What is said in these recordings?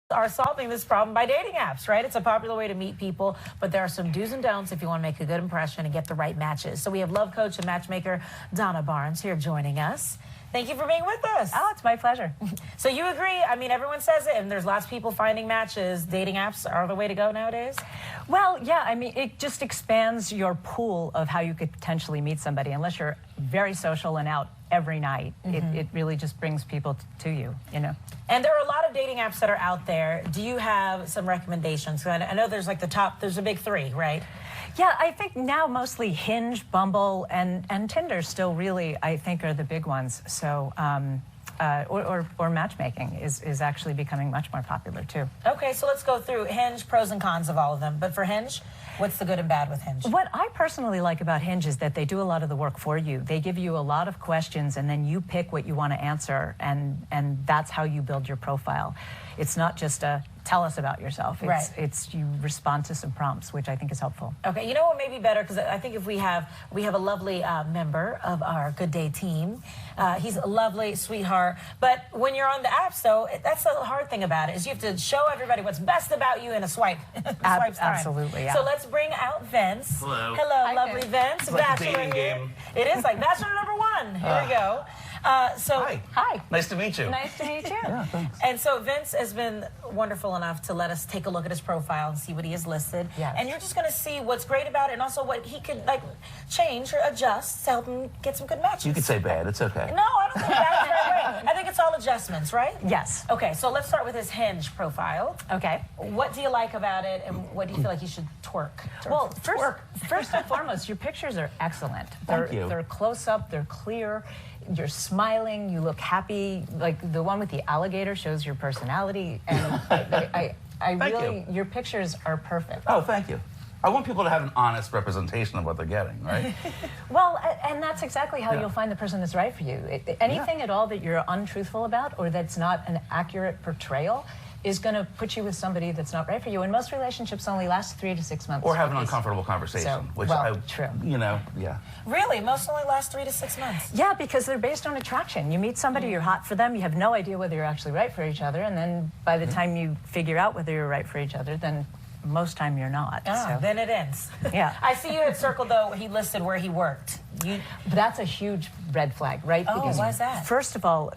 are solving this problem by dating apps, right? It's a popular way to meet people, but there are some do's and don'ts if you want to make a good impression and get the right matches. So we have love coach and matchmaker Donna Barnes here joining us. Thank you for being with us. Oh, it's my pleasure. So you agree, I mean, everyone says it, and there's lots of people finding matches. Dating apps are the way to go nowadays? Well, yeah, I mean, it just expands your pool of how you could potentially meet somebody. Unless you're very social and out every night, it really just brings people to you, you know. And there are a lot of dating apps that are out there. Do you have some recommendations? I know there's like there's a big three, right? Yeah, I think now mostly Hinge, Bumble, and Tinder still really, I think, are the big ones. So, or matchmaking is actually becoming much more popular too. Okay, so let's go through Hinge, pros and cons of all of them. But for Hinge, what's the good and bad with Hinge? What I personally like about Hinge is that they do a lot of the work for you. They give you a lot of questions, and then you pick what you want to answer, and that's how you build your profile. It's not just a tell us about yourself. It's you respond to some prompts, which I think is helpful. Okay, you know what may be better, because I think if we have a lovely member of our Good Day team. He's a lovely sweetheart, but when you're on the apps, though, that's the hard thing about it, is you have to show everybody what's best about you in a swipe. Absolutely, yeah. So let's bring out Vince. Hello. Hello, Hi, lovely Vince. It's like a dating game. It is like Bachelor number one. Here we go. Hi. Nice to meet you. Nice to meet you. Yeah, thanks. And so Vince has been wonderful enough to let us take a look at his profile and see what he has listed. Yes. And you're just going to see what's great about it and also what he could like change or adjust to help him get some good matches. You could say bad. It's okay. No, I don't think that's right. I think it's all adjustments, right? Yes. Okay, so let's start with his Hinge profile. Okay. What do you like about it, and what do you feel like you should twerk? Well, first and foremost, your pictures are excellent. Thank you. They're close up, they're clear. You're smiling, you look happy. Like the one with the alligator shows your personality, and I really, your pictures are perfect. Oh, thank you. I want people to have an honest representation of what they're getting, right? Well, and that's exactly how you'll find the person that's right for you. Anything at all that you're untruthful about or that's not an accurate portrayal is going to put you with somebody that's not right for you. And most relationships only last 3 to 6 months. Or have an uncomfortable conversation, which true. You know, yeah. Really? Most only last 3 to 6 months? Yeah, because they're based on attraction. You meet somebody, you're hot for them, you have no idea whether you're actually right for each other, and then by the time you figure out whether you're right for each other, then most time you're not. So. Then it ends. Yeah. I see you had circled, though, he listed where he worked. That's a huge red flag, right? Oh, because why is that? First of all,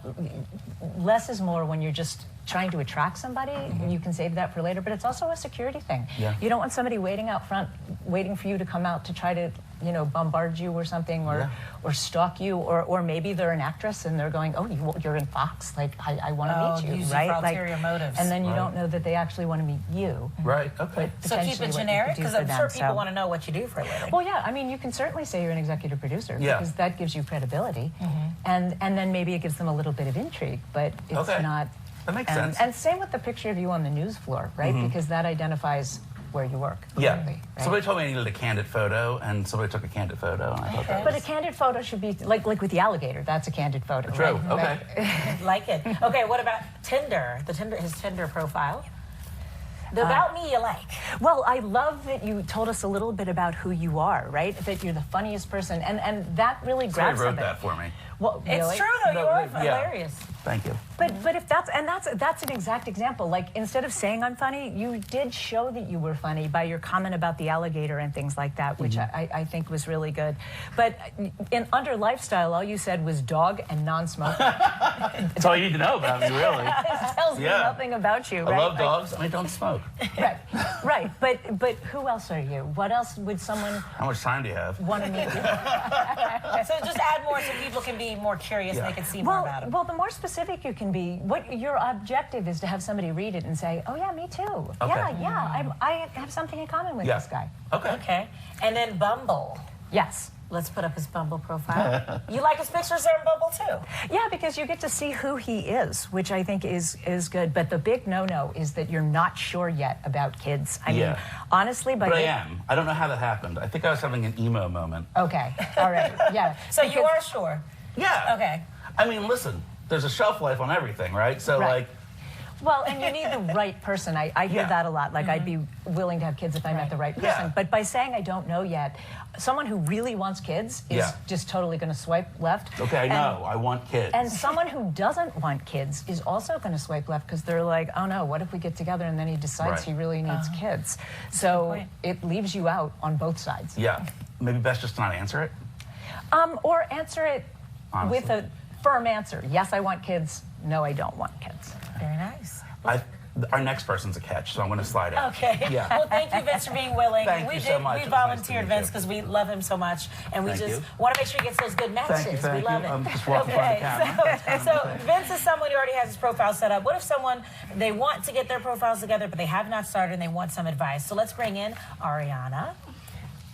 less is more when you're just trying to attract somebody. You can save that for later, but it's also a security thing. Yeah. You don't want somebody waiting out front, waiting for you to come out to try to, you know, bombard you or something, or stalk you, or maybe they're an actress and they're going, oh, you're in Fox, like I want to meet you, use right? For ulterior motives. And then you don't know that they actually want to meet you. Right, okay. So keep it generic, because I'm sure people want to know what you do for a living. Well, yeah, I mean, you can certainly say you're an executive producer, because that gives you credibility, and then maybe it gives them a little bit of intrigue, but it's not. That makes sense. And same with the picture of you on the news floor, right? Because that identifies where you work. Yeah. Clearly, right? Somebody told me I needed a candid photo, and somebody took a candid photo, and I thought that But was... a candid photo should be like with the alligator. That's a candid photo. True. Right? Okay. Like it. Okay, what about Tinder? His Tinder profile. The about me you like. Well, I love that you told us a little bit about who you are, right? That you're the funniest person, and that really grabs Somebody somebody. wrote that for me. Well, really? It's true, though. You are hilarious. Thank you. But if that's an exact example. Like, instead of saying I'm funny, you did show that you were funny by your comment about the alligator and things like that, which I think was really good. But under lifestyle, all you said was dog and non-smoker. That's all you need to know about me, really. It tells me nothing about you, right? I love dogs, and I don't smoke. Right. But who else are you? What else would someone How much time do you have? want to meet you? So just add more so people can be more curious and they can see more about him. Well, the more specific you can be, what your objective is to have somebody read it and say, oh, yeah, me too. Okay. Yeah, I have something in common with this guy. Okay. And then Bumble. Yes. Let's put up his Bumble profile. You like his pictures there in Bumble, too? Yeah, because you get to see who he is, which I think is good. But the big no-no is that you're not sure yet about kids. I mean, honestly, but I am. I don't know how that happened. I think I was having an emo moment. Okay. All right. Yeah. So you are sure? Yeah. Okay. I mean, listen, there's a shelf life on everything, right? So, like... Well, and you need the right person. I hear that a lot. Like, I'd be willing to have kids if I met the right person. Yeah. But by saying I don't know yet, someone who really wants kids is just totally going to swipe left. Okay, I know. I want kids. And someone who doesn't want kids is also going to swipe left because they're like, oh no, what if we get together and then he decides he really needs kids? So it leaves you out on both sides. Yeah. Maybe best just to not answer it? Or answer it Honestly. with a firm answer. Yes, I want kids. No, I don't want kids. Very nice. Our next person's a catch, so I'm going to slide out. Okay. Yeah. Well, thank you, Vince, for being willing. Thank you so much. We It was nice to volunteered meet you. Vince because we love him so much, and we Thank just you. want to make sure he gets those good matches. Thank we love you. it. I'm just walking by the camera. So Vince is someone who already has his profile set up. What if someone, they want to get their profiles together, but they have not started and they want some advice? So let's bring in Ariana,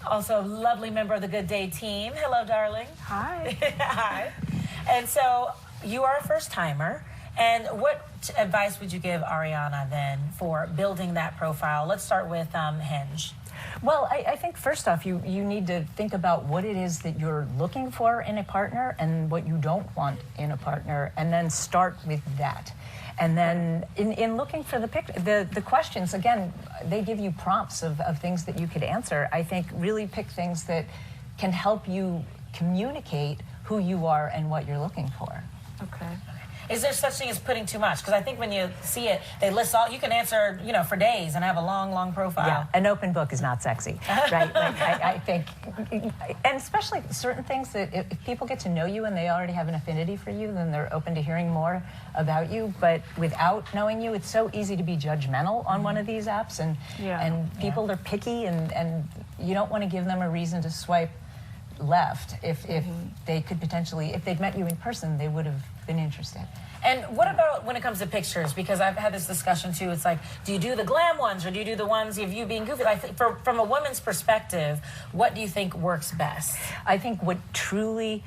also a lovely member of the Good Day team. Hello, darling. Hi. Hi. And so you are a first timer. And what advice would you give Ariana then for building that profile? Let's start with Hinge. Well, I think first off, you need to think about what it is that you're looking for in a partner and what you don't want in a partner, and then start with that. And then in looking for the questions, again, they give you prompts of things that you could answer. I think really pick things that can help you communicate who you are and what you're looking for. Okay. Is there such thing as putting too much? Because I think when you see it, they list all, you can answer, for days and have a long, long profile. Yeah, an open book is not sexy, right? Like, I think, and especially certain things that if people get to know you and they already have an affinity for you, then they're open to hearing more about you. But without knowing you, it's so easy to be judgmental on one of these apps, and people are picky, and you don't want to give them a reason to swipe left if they could potentially, if they'd met you in person, they would have been interested. And what about when it comes to pictures? Because I've had this discussion too. It's like, do you do the glam ones or do you do the ones of you being goofy? Like, from a woman's perspective, what do you think works best? I think what truly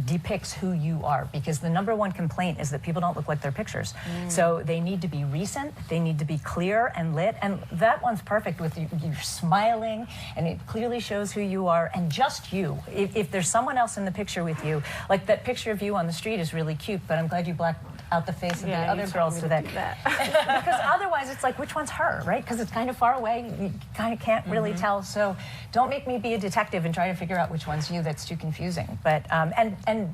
depicts who you are, because the number one complaint is that people don't look like their pictures. So they need to be recent, they need to be clear and lit, and that one's perfect with you smiling, and it clearly shows who you are and just you. If there's someone else in the picture with you, like that picture of you on the street is really cute, but I'm glad you blacked out the face of the other girls today. Because otherwise it's like, which one's her, right? Because it's kind of far away, you kind of can't really tell. So don't make me be a detective and try to figure out which one's you. That's too confusing. But and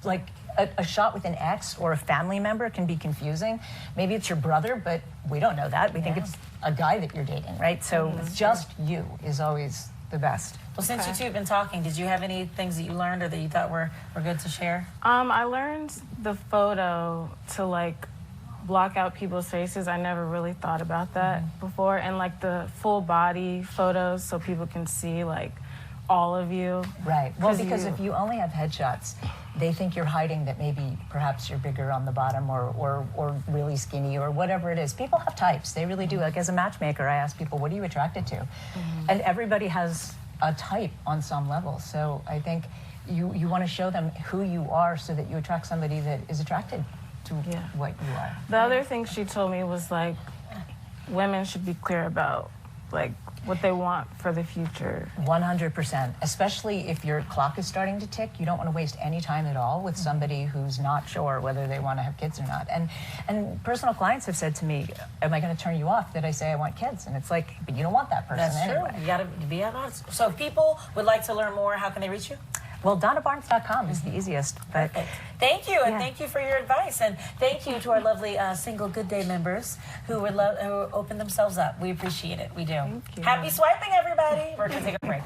like a shot with an ex or a family member can be confusing. Maybe it's your brother, but we don't know that. We think it's a guy that you're dating, right? So just you is always the best. Well, since you two have been talking, did you have any things that you learned or that you thought were good to share? I learned the photo to like block out people's faces. I never really thought about that before. And like the full body photos so people can see like all of you. Right. Well, because if you only have headshots, they think you're hiding that maybe perhaps you're bigger on the bottom or really skinny or whatever it is. People have types. They really do. Like as a matchmaker, I ask people, what are you attracted to? And everybody has a type on some level. So I think you want to show them who you are so that you attract somebody that is attracted to what you are. The other thing she told me was like women should be clear about like what they want for the future. 100%, especially if your clock is starting to tick. You don't want to waste any time at all with somebody who's not sure whether they want to have kids or not. And personal clients have said to me, am I going to turn you off that I say I want kids? And it's like, but you don't want that person anyway. True. You got to be honest. So if people would like to learn more, how can they reach you? Well, DonnaBarnes.com is the easiest. But Perfect. Thank you, and thank you for your advice, and thank you to our lovely single Good Day members who who opened themselves up. We appreciate it. We do. Thank you. Happy swiping, everybody. We're going to take a break.